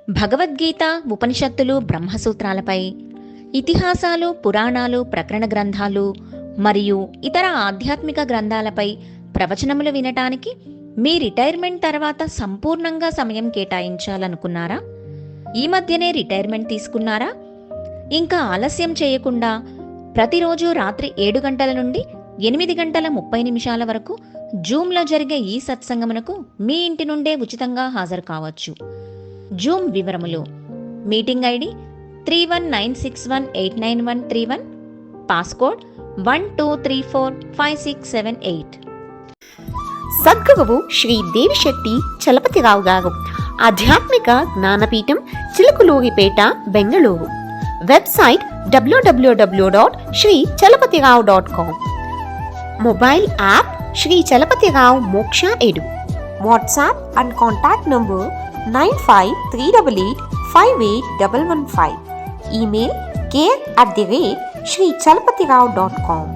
భగవద్గీత, ఉపనిషత్తులు, బ్రహ్మసూత్రాలపై, ఇతిహాసాలు, పురాణాలు, ప్రకరణ గ్రంథాలు మరియు ఇతర ఆధ్యాత్మిక గ్రంథాలపై ప్రవచనములు వినటానికి మీ రిటైర్మెంట్ తర్వాత సంపూర్ణంగా సమయం కేటాయించాలనుకున్నారా? ఈ మధ్యనే రిటైర్మెంట్ తీసుకున్నారా? ఇంకా ఆలస్యం చేయకుండా ప్రతిరోజు రాత్రి 7 గంటల నుండి 8 గంటల 30 నిమిషాల వరకు జూమ్లో జరిగే ఈ సత్సంగమునకు మీ ఇంటి నుండే ఉచితంగా హాజరు కావచ్చు. జూమ్ వివరములు: మీటింగ్ ఐడి 3196189131, పాస్కోడ్ 12345678. సద్గురువు శ్రీ దేవిశెట్టి చలపతిరావు గారు, ఆధ్యాత్మిక జ్ఞానపీఠం, Chilakaluripet, Bengaluru. Website www.shrichalapatirav.com. Mobile app Shri Chalapatirao Moksha edu. WhatsApp and contact number 9538858115. Email care@shrichalapatirav.com.